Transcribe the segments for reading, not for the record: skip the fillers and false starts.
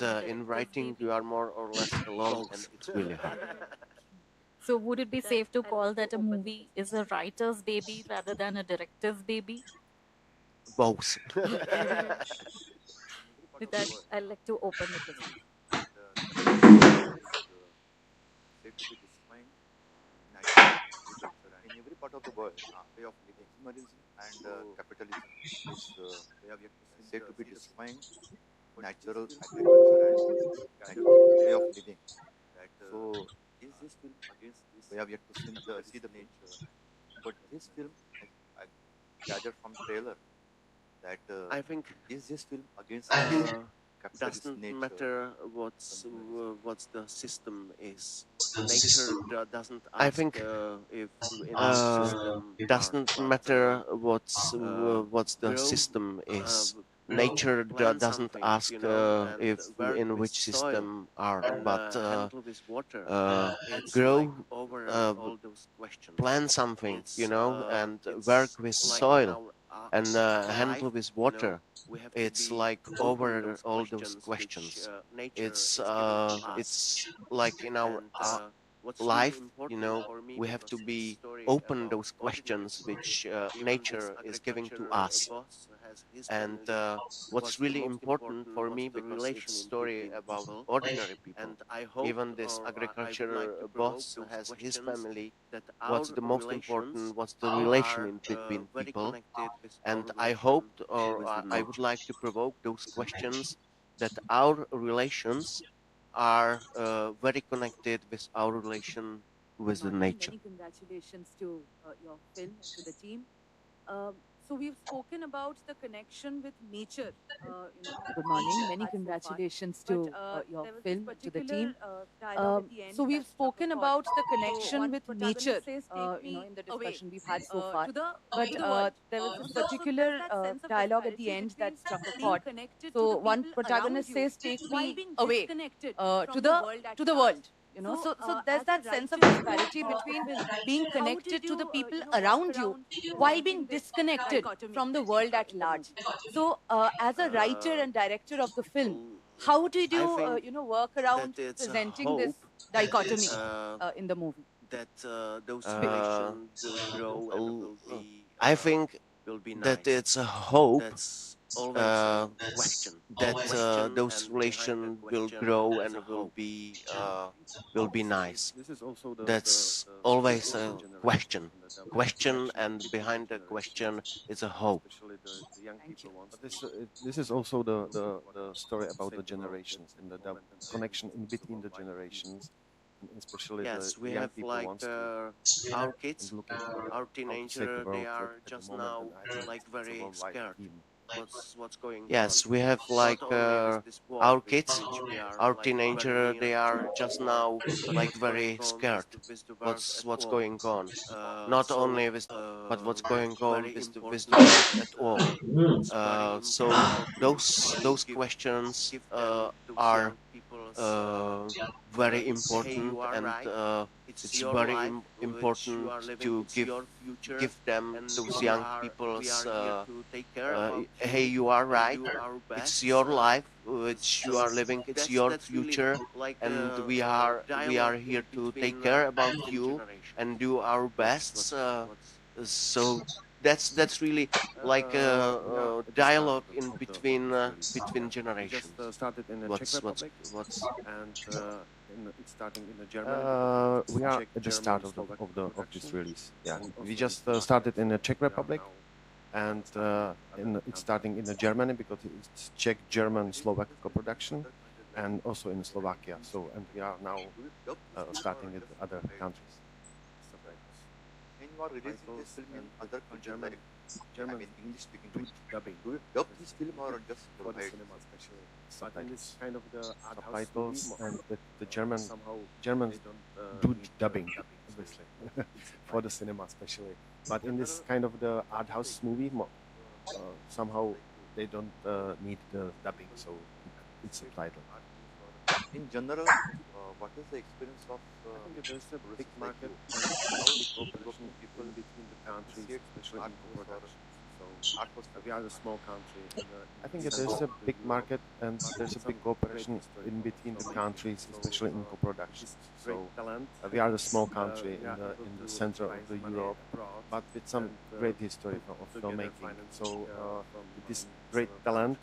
in writing you are more or less alone, and it's really hard. So would it be safe to call that a movie is a writer's baby rather than a director's baby? Both. With that, I'd like to open the question. I think uh, doesn't matter what's the system is. Nature doesn't I ask think if in which system are, doesn't but matter uh, what's the grow system is. grow Nature plant doesn't something, ask and if work in with which soil system are, and but handle with water. uh, It's like grow, over uh, all those questions. plant something, and work It's with like in soil our and life, handle with water. we have to It's be like open over those all those questions which questions. nature is giving to us. It's like in our And what's really life, important for me, we have because to it's a be story open about those ordinary questions people. which Even this nature is giving to agriculture us. boss has his And family. what's What's the really most important important for was me, the because it's relation in story between about people. ordinary people, And I hoped, even this or I would like agriculture to provoke boss those has his questions, family. that What's our the most relations important? What's the relation are in between very people? connected with our And I relation hoped, or with the I would nature. like to provoke those questions, that our relations are very connected with our relation with the Martin, nature. many congratulations to your film and to the team. Um, so we've spoken about the connection with nature. Good morning. Many congratulations to your film and to the team. So we've spoken about the connection with nature. In the discussion we've had so far. But there was this particular dialogue at the end that struck a chord. So one protagonist says, "Take me away to the world." So there's that sense of disparity between being connected to the people around you while being disconnected from the world at large. So, as a writer Uh, and director of the film, well, how did I you, think work that around it's a presenting this hope dichotomy uh, in the movie? that those Uh, relations will grow and l- I uh, think will be that nice. it's a hope, That's always a uh, question. that Question, those and behind the relations will question grow is and a hope. will be nice. This is also That's the story always about the a generations question. and the Question, connection and between the behind the generations, question is a and hope. especially the young Thank you. people wants this is also the story about the generations and the connection in between the generations, and especially Yes, the we young have people like wants to our and kids, looking for our how to save the teenager. They world are at the just moment, now and I think like it's a very worldwide scared. theme. What's going on? Yes, we have Not like only with this war our with kids, which we are our like very teenager. near They are to, just or now but like what's going very on scared. with the world at What's all. going on? Not So only with, but what's going on very with the important, world and at all. it's very So important to those questions give them those are young people's very hey, you important, are and right, it's it's your very life which you important are living, to it's your future, give them and those young we people's are here to take care about hey, you you are and right, do our it's best. your life which you So are living, it's your that's really future, like and a we are dialogue here in to take between care about between you generations. and do our best. What's So that's really like We are a at the start dialogue in of between this release. between We just generations. started in the Czech Republic, What's and it's starting in the Germany because we are Czech, at the German, start Slovak of this production, release. Yeah, and we also in just Slovakia. started in the Czech We are Republic, now and starting it's other starting in the Germany because it's Czech, German, Slovak co-production, and also in Slovakia. So, and we are now starting with other countries. Subtitles and the German do dubbing for the cinema, especially. But in this kind of the art house subtitles movie, and the somehow Germans they don't do need dubbing, obviously, for the cinema especially. But in this kind of the art house movie, somehow they don't need the dubbing, so it's subtitled. I think there's a big market and big cooperation in between the countries, especially in co-production. So We are a small country. I think that there's a big market and there's a big cooperation in between the countries, especially in co-production. So we are a small country in the center of the Europe, but with some great history of filmmaking. So with this great talent,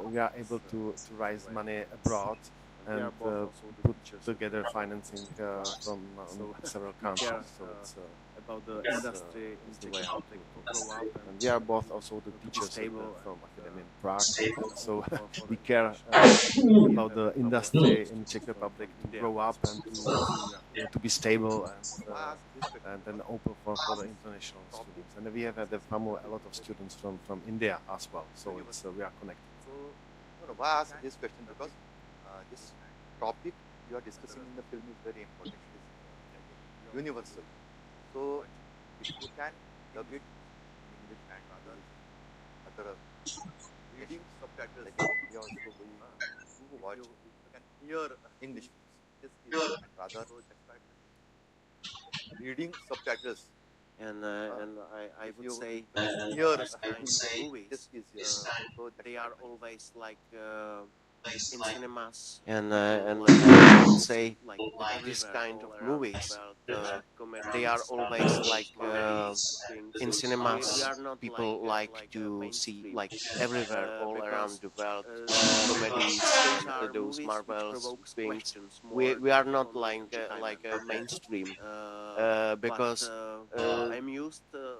we are able to raise money abroad and put together financing from several countries. So it's the way how to grow up. And we are both also the teachers from Academy in Prague. So we care about the industry in Czech Republic to grow up and to be stable and then open for the international students. And we have had a lot of students from India as well. So it's we are connected. No, why I ask this question? Because this topic you are discussing in the film is very important. It is universal. So if you can dub it in English and other reading subtitles, like we also we watch, you can hear English films. And rather reading subtitles. And I If would you say hear this kind in of movies, this easier. So they are always like in cinemas, and like I would say this kind of movies, they are always like in cinemas. People like to see like everywhere, all around the world, comedies and those Marvels things. We are not like a mainstream because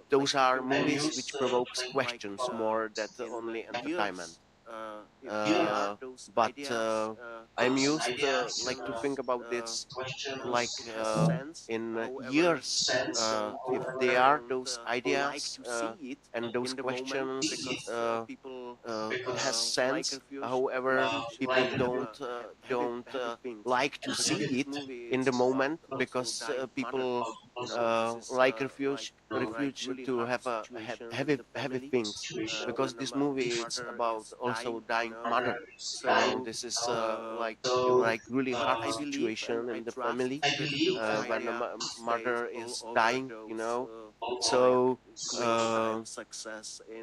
those are movies which provokes questions more than only entertainment. But I'm used like to think about this like in years. If there are those ideas and those questions, it has sense. However, people don't like to see it in the moment because people like refuse to have heavy things because this movie it's about also dying mother. This is like really hard situation in the family when a mother is dying. So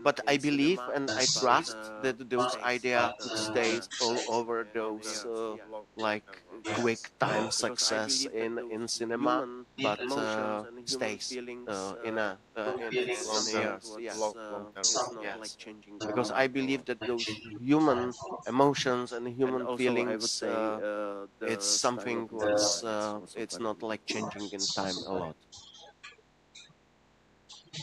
but I believe and I trust that those idea could stay all over those like quick time success in cinema, but stays Long in term, years. Yes, long term. yes, because I believe that those human emotions and human feelings, it's something what's it's not like changing in time a lot.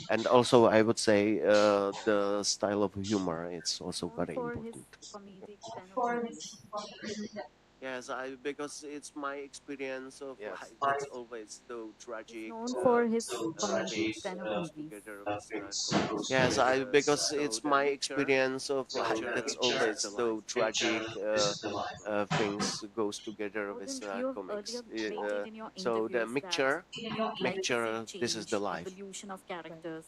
And also I would say the style of humor it's also Known very for his important. comedic kind of movies. Yes, I because it's my experience of Yes. like it's always so He's tragic known for his comedic things kind of goes movies. together with comedy. Yes, I because it's my experience of like that's always so tragic things goes together with Odin, you have comics. earlier stated in your So the interviews that you'd like to see this is change, the life. evolution of characters.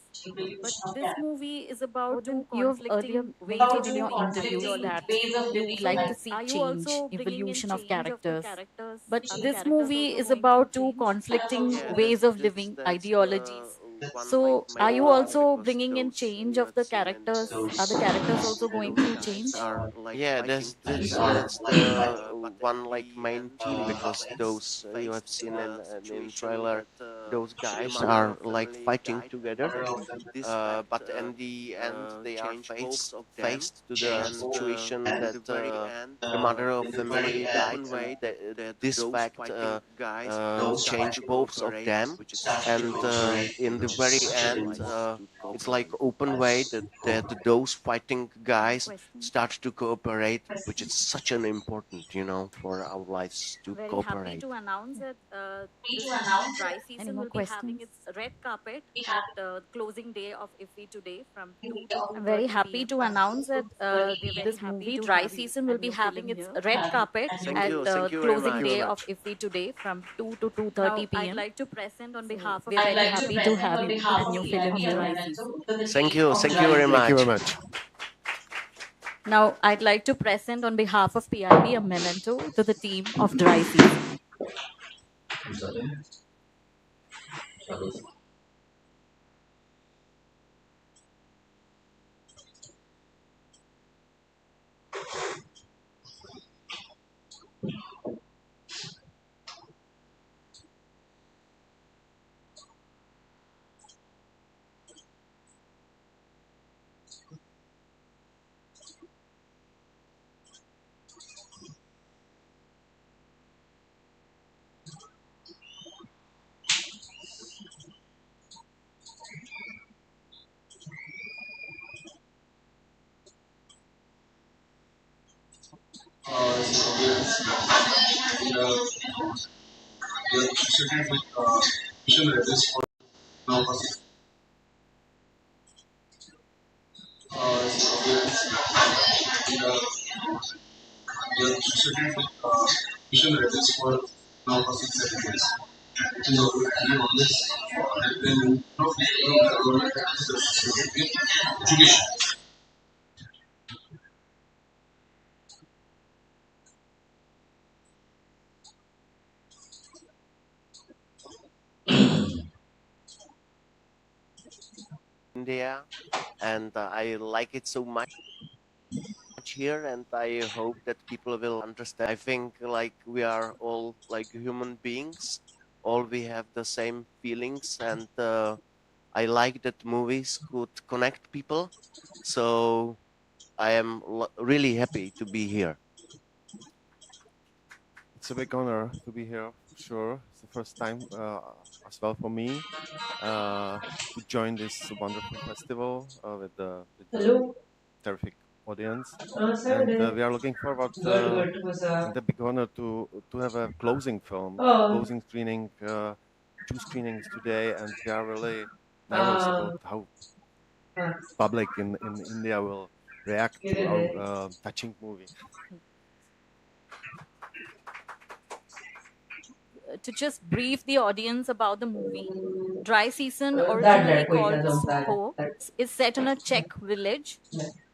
But this movie is about Odin, two you have earlier conflicting ways of stated in your living interviews that ideologies. you would like to see Are you change, also bringing in evolution of change of the characters. characters? But Are the this characters movie also is going through about two change? conflicting Yeah, ways of living, that's the ideologies. one like So, are main you thing also because bringing in those change you of have the seen in characters? Are the characters also going those through guys change? are like yeah that's the one like main theme because those you have seen in trailer those guys are like fighting together but in the end they are faced to the situation that the mother of family died and this fact changed both of them and in the very end it's like open way that those fighting Any guys questions? start to cooperate, which is such an important for our lives to Very happy cooperate. to announce that this movie Dry Any Season more will be having questions? its red carpet at closing day of IFFI today from 2 to I'm very 2:30 happy p.m. to announce that We are very this happy movie to Dry have you Season will and be your having film its here. red carpet Thank at you very closing much. day of IFFI today from 2 to Now, 2:30 I'd p.m. like to present on So behalf of we're very PIB a happy to have memento you to the and your team film of here. Dry Season. Thank you very Thank you much. very much. Now, I'd like to present on behalf of PIB a memento to the team of Dry Season. India, and I like it so much here, and I hope that people will understand. I think like we are all like human beings, all we have the same feelings, and I like that movies could connect people. So I am really happy to be here. It's a big honor to be here, for sure. It's the first time as well for me to join this wonderful festival with the terrific audience. And we are looking forward and a big honor to have a closing film, closing screening, two screenings today, and we are really nervous about how public in India will react to our touching movie. To just brief the audience about the movie, Dry Season, originally called Sukho, is set in a Czech village.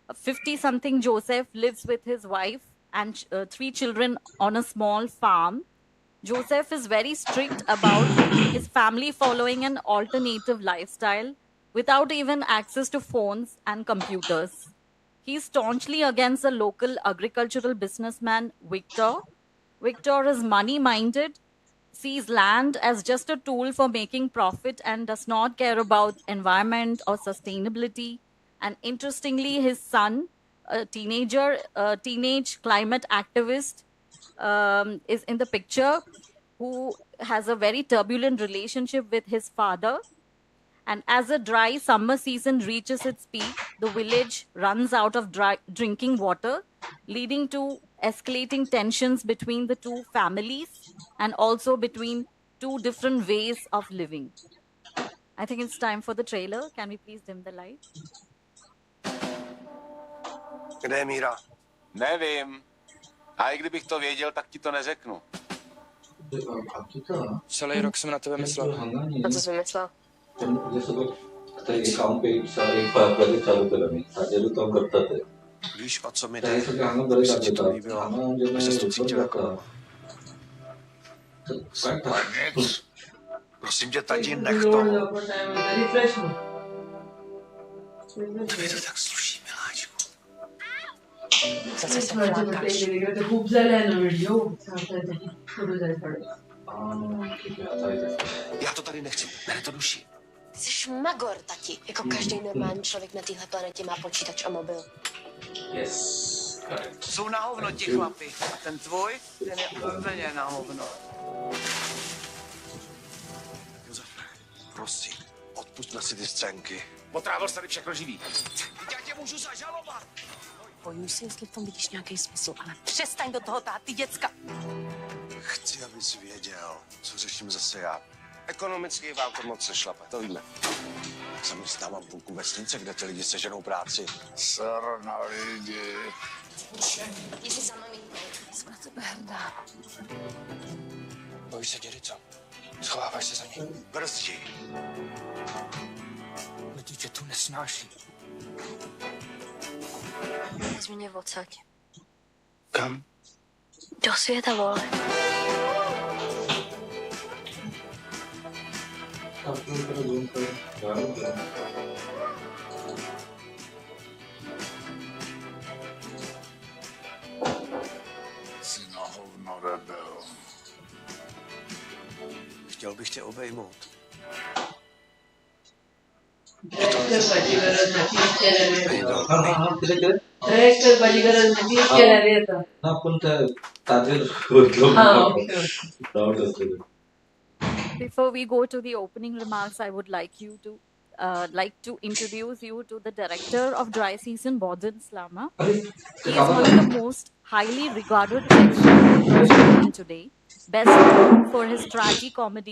A 50-something Joseph lives with his wife and 3 children on a small farm. Joseph is very strict about his family following an alternative lifestyle without even access to phones and computers. He's staunchly against the local agricultural businessman Victor. Victor is money-minded, sees land as just a tool for making profit, and does not care about environment or sustainability. And interestingly, his son, a teenage climate activist, is in the picture, who has a very turbulent relationship with his father. And as the dry summer season reaches its peak, the village runs out of drinking water, leading to escalating tensions between the two families and also between two different ways of living. I think it's time for the trailer. Can we please dim the light? Kde je Míra? Nevím. A i kdybych to věděl, tak ti to neřeknu. Celý rok jsem na tebe myslel. A co jsi myslel? Víš, o co mi jde? Aby se ti to líbilo. Aby ses to cítil jako doma. Super nic. Prosím tě, tati, nech toho. Tobě to tak sluší, miláčku. Zase se flákáš. Já to tady nechci, mene to duší. Ty jsi magor, tati. Jako každý normální člověk na téhle planetě má počítač a mobil. Yes. Jsou na hovno ti chlapi. A ten tvůj, ten je úplně na hovno. Josefe, prosím, odpustme si ty scénky. Potrávil jsi tady všechno živý. Já tě můžu zažalovat. Bojuji si, jestli v tom vidíš nějaký smysl, ale přestaň do toho tát ty děcka. Chci, abys věděl, co řeším zase já. Ekonomicky vám to moc nešlape, to víme. Sami stávám půlku vesnice, kde ty lidi seženou práci. Ser na lidi. Jdi si za maminkou. Jsem na tebe hrdá. Bojíš se dědy, co? Schováváš se za ní? Brzdi. Lidi tě tu nesnáší. Vezmi mě odsaď. Kam? Do světa, vole. Jsi na hovno rebel. Chtěl bych tě obejmout. Before we go to the opening remarks, I would like you to like to introduce you to the director of Dry Season, Bodin Slama. He is one of the most highly regarded Czech filmmakers in today, best known for his tragic comedies